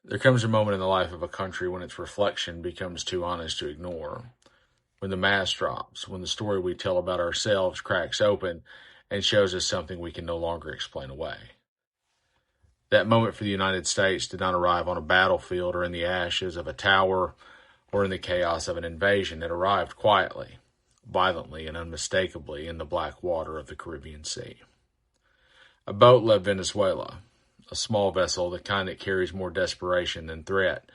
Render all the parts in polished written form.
There comes a moment in the life of a country when its reflection becomes too honest to ignore, when the mask drops, when the story we tell about ourselves cracks open and shows us something we can no longer explain away. That moment for the United States did not arrive on a battlefield or in the ashes of a tower or in the chaos of an invasion. It arrived quietly, violently, and unmistakably in the black water of the Caribbean Sea. A boat left Venezuela, a small vessel, the kind that carries more desperation than threat.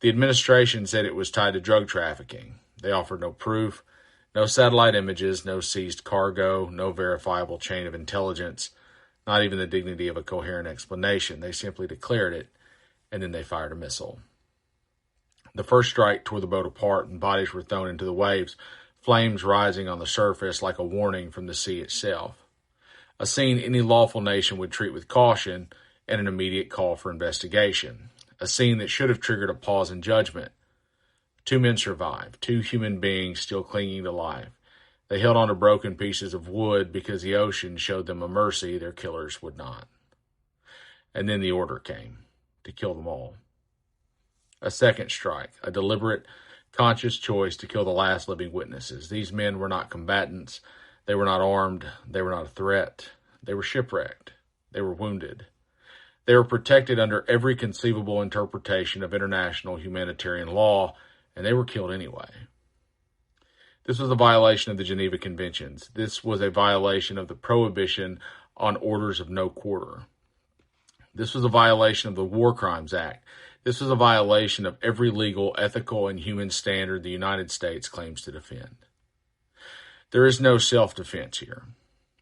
The administration said it was tied to drug trafficking. They offered no proof, no satellite images, no seized cargo, no verifiable chain of intelligence, not even the dignity of a coherent explanation. They simply declared it, and then they fired a missile. The first strike tore the boat apart, and bodies were thrown into the waves, flames rising on the surface like a warning from the sea itself. A scene any lawful nation would treat with caution and an immediate call for investigation. A scene that should have triggered a pause in judgment. 2 men survived, 2 human beings still clinging to life. They held on to broken pieces of wood because the ocean showed them a mercy their killers would not. And then the order came to kill them all. A second strike, a deliberate, conscious choice to kill the last living witnesses. These men were not combatants. They were not armed. They were not a threat. They were shipwrecked. They were wounded. They were protected under every conceivable interpretation of international humanitarian law, and they were killed anyway. This was a violation of the Geneva Conventions. This was a violation of the prohibition on orders of no quarter. This was a violation of the War Crimes Act. This was a violation of every legal, ethical, and human standard the United States claims to defend. There is no self-defense here.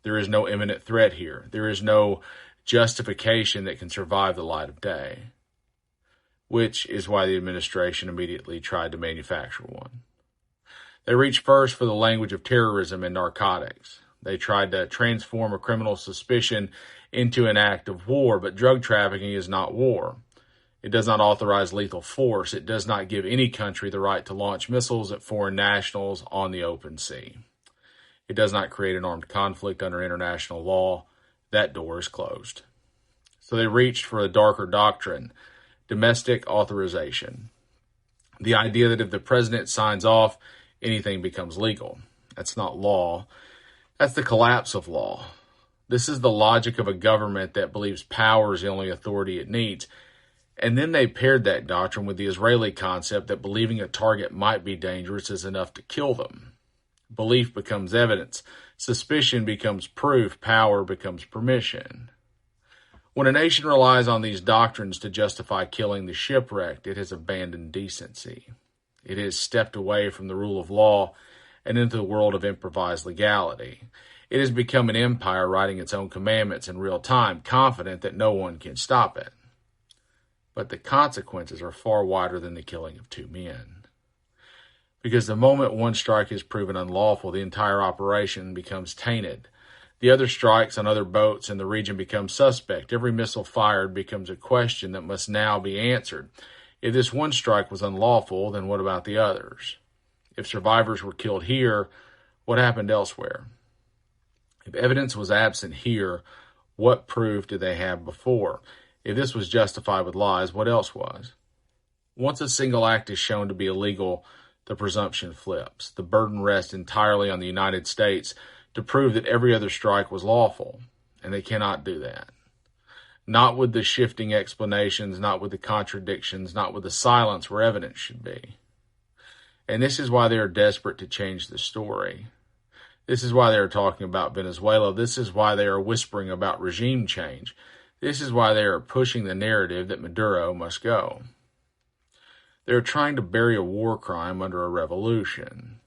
There is no imminent threat here. There is no justification that can survive the light of day, which is why the administration immediately tried to manufacture one. They reached first for the language of terrorism and narcotics. They tried to transform a criminal suspicion into an act of war, but drug trafficking is not war. It does not authorize lethal force. It does not give any country the right to launch missiles at foreign nationals on the open sea. It does not create an armed conflict under international law. That door is closed. So they reached for a darker doctrine, domestic authorization. The idea that if the president signs off, anything becomes legal. That's not law. That's the collapse of law. This is the logic of a government that believes power is the only authority it needs. And then they paired that doctrine with the Israeli concept that believing a target might be dangerous is enough to kill them. Belief becomes evidence. Suspicion becomes proof. Power becomes permission. When a nation relies on these doctrines to justify killing the shipwrecked, it has abandoned decency. It has stepped away from the rule of law and into the world of improvised legality. It has become an empire writing its own commandments in real time, confident that no one can stop it. But the consequences are far wider than the killing of 2 men. Because the moment one strike is proven unlawful, the entire operation becomes tainted. The other strikes on other boats in the region become suspect. Every missile fired becomes a question that must now be answered. If this one strike was unlawful, then what about the others? If survivors were killed here, what happened elsewhere? If evidence was absent here, what proof did they have before? If this was justified with lies, what else was? Once a single act is shown to be illegal, the presumption flips. The burden rests entirely on the United States to prove that every other strike was lawful, and they cannot do that. Not with the shifting explanations, not with the contradictions, not with the silence where evidence should be. And this is why they are desperate to change the story. This is why they are talking about Venezuela. This is why they are whispering about regime change. This is why they are pushing the narrative that Maduro must go. They are trying to bury a war crime under a revolution.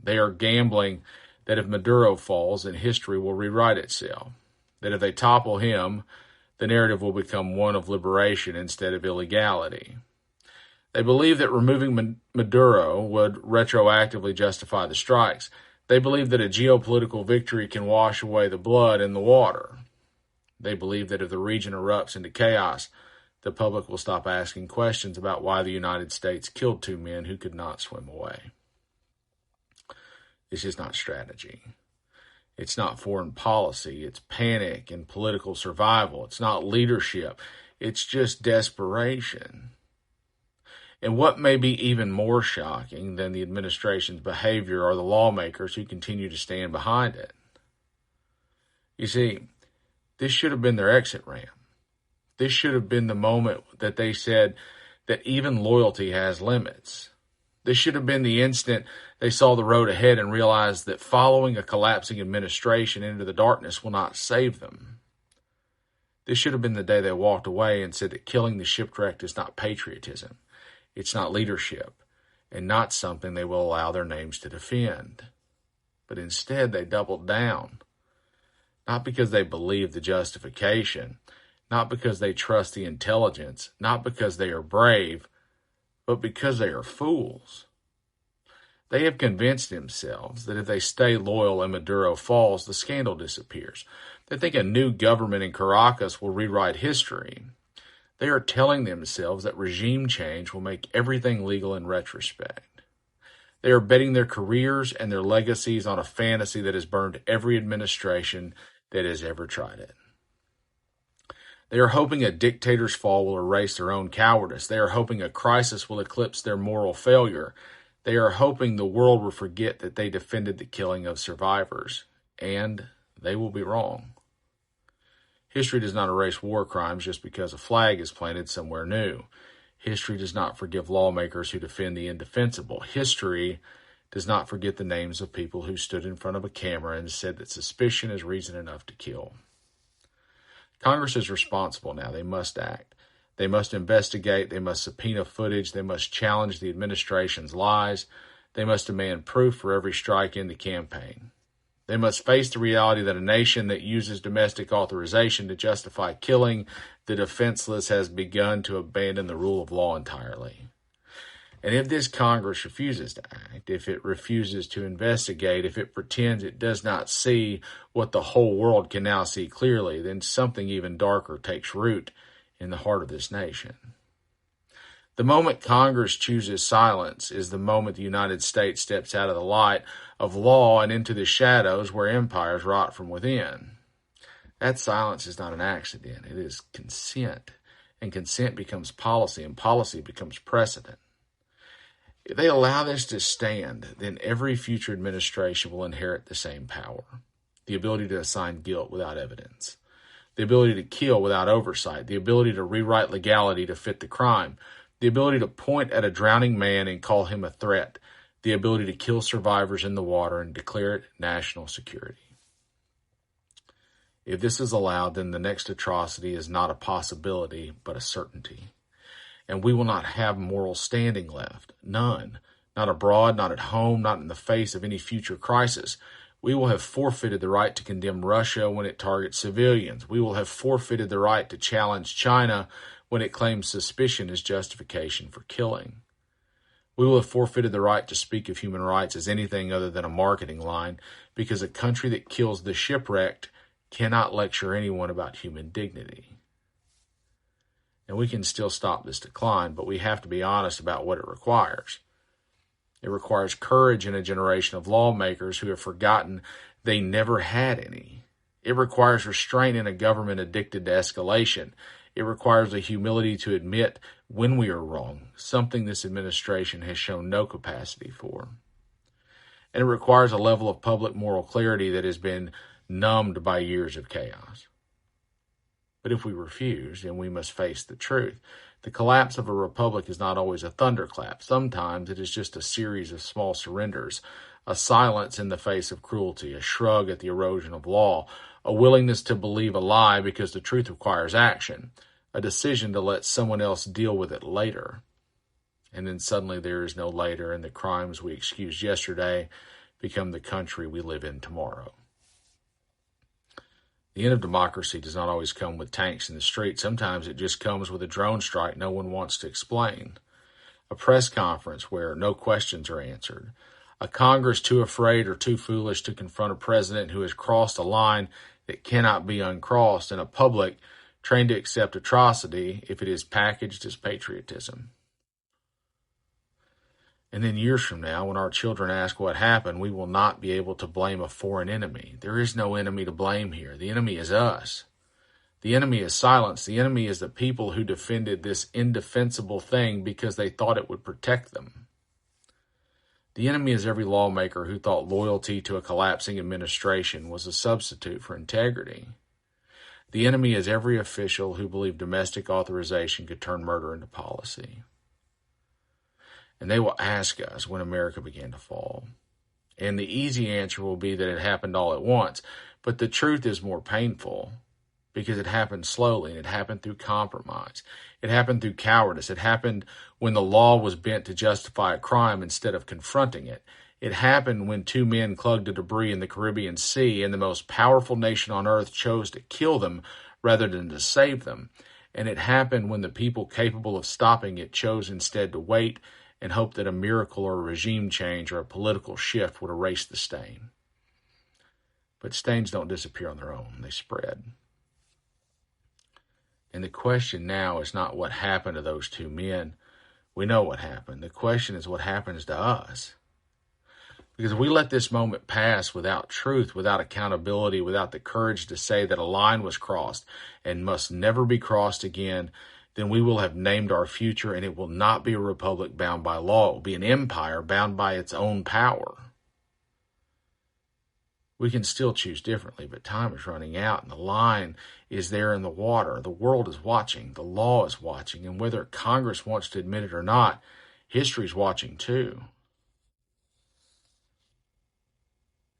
They are gambling that if Maduro falls, then history will rewrite itself. That if they topple him, the narrative will become one of liberation instead of illegality. They believe that removing Maduro would retroactively justify the strikes. They believe that a geopolitical victory can wash away the blood in the water. They believe that if the region erupts into chaos, the public will stop asking questions about why the United States killed 2 men who could not swim away. This is not strategy. It's not foreign policy. It's panic and political survival. It's not leadership. It's just desperation. And what may be even more shocking than the administration's behavior are the lawmakers who continue to stand behind it. You see, this should have been their exit ramp. This should have been the moment that they said that even loyalty has limits. This should have been the instant they saw the road ahead and realized that following a collapsing administration into the darkness will not save them. This should have been the day they walked away and said that killing the shipwrecked is not patriotism. It's not leadership, and not something they will allow their names to defend. But instead, they doubled down. Not because they believe the justification, not because they trust the intelligence, not because they are brave, but because they are fools. They have convinced themselves that if they stay loyal and Maduro falls, the scandal disappears. They think a new government in Caracas will rewrite history. They are telling themselves that regime change will make everything legal in retrospect. They are betting their careers and their legacies on a fantasy that has burned every administration that has ever tried it. They are hoping a dictator's fall will erase their own cowardice. They are hoping a crisis will eclipse their moral failure. They are hoping the world will forget that they defended the killing of survivors. And they will be wrong. History does not erase war crimes just because a flag is planted somewhere new. History does not forgive lawmakers who defend the indefensible. History does not forget the names of people who stood in front of a camera and said that suspicion is reason enough to kill. Congress is responsible now. They must act. They must investigate. They must subpoena footage. They must challenge the administration's lies. They must demand proof for every strike in the campaign. They must face the reality that a nation that uses domestic authorization to justify killing the defenseless has begun to abandon the rule of law entirely. And if this Congress refuses to act, if it refuses to investigate, if it pretends it does not see what the whole world can now see clearly, then something even darker takes root in the heart of this nation. The moment Congress chooses silence is the moment the United States steps out of the light of law and into the shadows where empires rot from within. That silence is not an accident. It is consent. And consent becomes policy, and policy becomes precedent. If they allow this to stand, then every future administration will inherit the same power. The ability to assign guilt without evidence. The ability to kill without oversight. The ability to rewrite legality to fit the crime. The ability to point at a drowning man and call him a threat. The ability to kill survivors in the water and declare it national security. If this is allowed, then the next atrocity is not a possibility, but a certainty. And we will not have moral standing left. None. Not abroad, not at home, not in the face of any future crisis. We will have forfeited the right to condemn Russia when it targets civilians. We will have forfeited the right to challenge China when it claims suspicion as justification for killing. We will have forfeited the right to speak of human rights as anything other than a marketing line, because a country that kills the shipwrecked cannot lecture anyone about human dignity. And we can still stop this decline, but we have to be honest about what it requires. It requires courage in a generation of lawmakers who have forgotten they never had any. It requires restraint in a government addicted to escalation. It requires the humility to admit when we are wrong, something this administration has shown no capacity for. And it requires a level of public moral clarity that has been numbed by years of chaos. But if we refuse, then we must face the truth. The collapse of a republic is not always a thunderclap. Sometimes it is just a series of small surrenders, a silence in the face of cruelty, a shrug at the erosion of law, a willingness to believe a lie because the truth requires action, a decision to let someone else deal with it later. And then suddenly there is no later, and the crimes we excused yesterday become the country we live in tomorrow. The end of democracy does not always come with tanks in the street. Sometimes it just comes with a drone strike no one wants to explain, a press conference where no questions are answered, a Congress too afraid or too foolish to confront a president who has crossed a line that cannot be uncrossed, and a public trained to accept atrocity if it is packaged as patriotism. And then years from now, when our children ask what happened, we will not be able to blame a foreign enemy. There is no enemy to blame here. The enemy is us. The enemy is silence. The enemy is the people who defended this indefensible thing because they thought it would protect them. The enemy is every lawmaker who thought loyalty to a collapsing administration was a substitute for integrity. The enemy is every official who believed domestic authorization could turn murder into policy. And they will ask us when America began to fall. And the easy answer will be that it happened all at once. But the truth is more painful because it happened slowly, and it happened through compromise. It happened through cowardice. It happened when the law was bent to justify a crime instead of confronting it. It happened when two men clung to debris in the Caribbean Sea, and the most powerful nation on earth chose to kill them rather than to save them. And it happened when the people capable of stopping it chose instead to wait and hope that a miracle or a regime change or a political shift would erase the stain. But stains don't disappear on their own. They spread. And the question now is not what happened to those two men. We know what happened. The question is what happens to us. Because if we let this moment pass without truth, without accountability, without the courage to say that a line was crossed and must never be crossed again, then we will have named our future, and it will not be a republic bound by law. It will be an empire bound by its own power. We can still choose differently, but time is running out, and the line is there in the water. The world is watching. The law is watching. And whether Congress wants to admit it or not, history is watching too.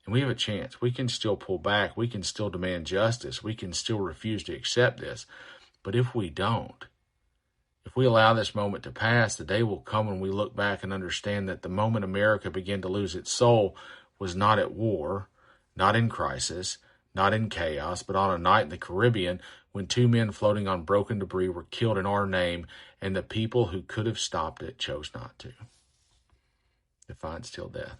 And we have a chance. We can still pull back. We can still demand justice. We can still refuse to accept this. But if we don't, if we allow this moment to pass, the day will come when we look back and understand that the moment America began to lose its soul was not at war, not in crisis, not in chaos, but on a night in the Caribbean when two men floating on broken debris were killed in our name, and the people who could have stopped it chose not to. Defiance till death.